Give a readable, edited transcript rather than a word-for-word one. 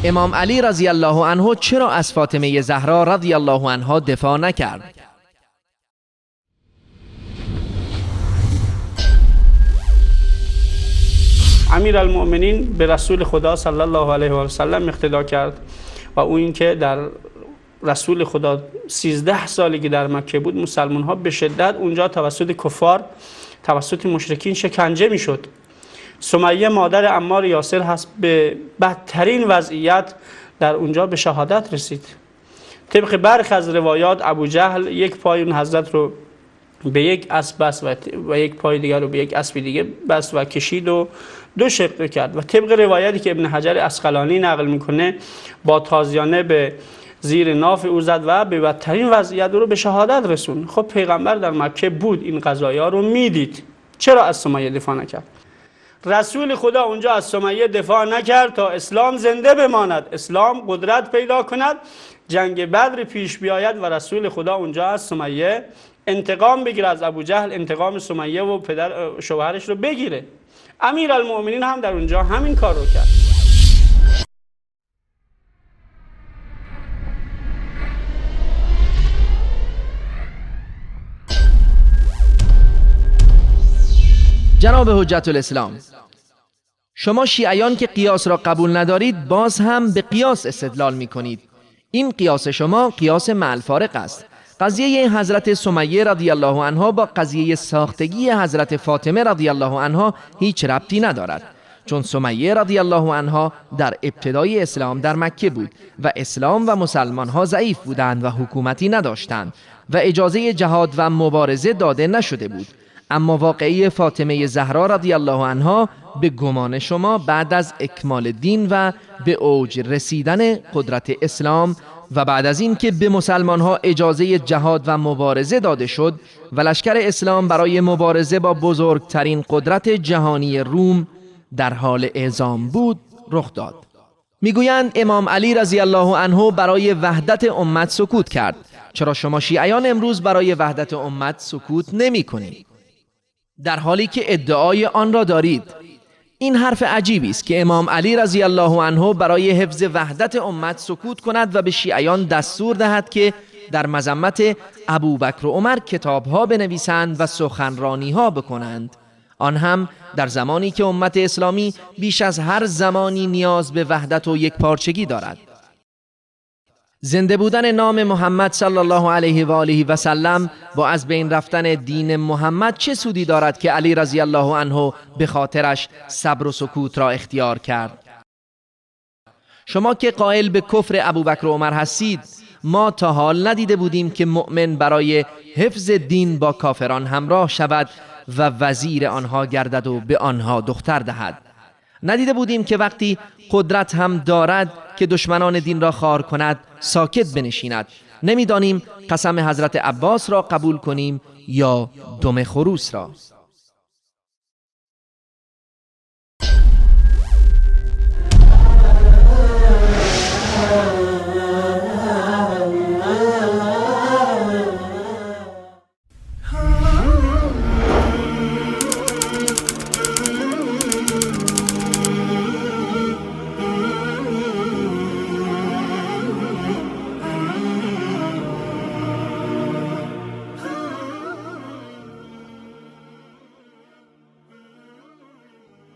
امام علی رضی الله عنه چرا از فاطمه زهرا رضی الله عنها دفاع نکرد؟ امیرالمؤمنین به رسول خدا صلی الله علیه و سلم اقتدا کرد و او اینکه در رسول خدا 13 سالی که در مکه بود مسلمان ها به شدت اونجا توسط کفار، توسط مشرکین شکنجه میشد. سمیه مادر عمار یاسر هست به بدترین وضعیت در اونجا به شهادت رسید. طبق برخی از روایات ابو جهل یک پای اون حضرت رو به یک اسب بست و یک پای دیگر رو به یک اسب دیگه بست و کشید و دو شق کرد. و طبق روایتی که ابن حجر عسقلانی نقل میکنه با تازیانه به زیر ناف او زد و به بدترین وضعیت رو به شهادت رسون. خب پیغمبر در مکه بود، این قضایا رو میدید، چرا از سمیه دفاع نکرد؟ رسول خدا اونجا از سمیه دفاع نکرد تا اسلام زنده بماند، اسلام قدرت پیدا کند، جنگ بدر پیش بیاید و رسول خدا اونجا از سمیه انتقام بگیره، از ابو جهل انتقام سمیه و پدر شوهرش رو بگیره. امیرالمؤمنین هم در اونجا همین کار رو کرد. جناب حجت الاسلام، شما شیعیان که قیاس را قبول ندارید باز هم به قیاس استدلال می کنید. این قیاس شما قیاس مع الفارق است. قضیه حضرت سمیه رضی الله عنها با قضیه ساختگی حضرت فاطمه رضی الله عنها هیچ ربطی ندارد، چون سمیه رضی الله عنها در ابتدای اسلام در مکه بود و اسلام و مسلمان ها ضعیف بودند و حکومتی نداشتند و اجازه جهاد و مبارزه داده نشده بود. اما واقعی فاطمه زهرا رضی الله عنها به گمان شما بعد از اکمال دین و به اوج رسیدن قدرت اسلام و بعد از این که به مسلمان ها اجازه جهاد و مبارزه داده شد و لشکر اسلام برای مبارزه با بزرگترین قدرت جهانی روم در حال اعزام بود رخ داد. میگویند امام علی رضی الله عنه برای وحدت امت سکوت کرد. چرا شما شیعیان امروز برای وحدت امت سکوت نمی کنید در حالی که ادعای آن را دارید؟ این حرف عجیبی است که امام علی رضی الله عنه برای حفظ وحدت امت سکوت کند و به شیعیان دستور دهد که در مذمت ابوبکر و عمر کتابها بنویسند و سخنرانیها بکنند، آن هم در زمانی که امت اسلامی بیش از هر زمانی نیاز به وحدت و یکپارچگی دارد. زنده بودن نام محمد صلی الله علیه و آله و سلم با از بین رفتن دین محمد چه سودی دارد که علی رضی الله عنه به خاطرش صبر و سکوت را اختیار کرد؟ شما که قائل به کفر ابوبکر و عمر هستید، ما تا حال ندیده بودیم که مؤمن برای حفظ دین با کافران همراه شود و وزیر آنها گردد و به آنها دختر دهد. ندیده بودیم که وقتی قدرت هم دارد که دشمنان دین را خوار کند ساکت بنشیند. نمیدانیم قسم حضرت عباس را قبول کنیم یا دم خروس را.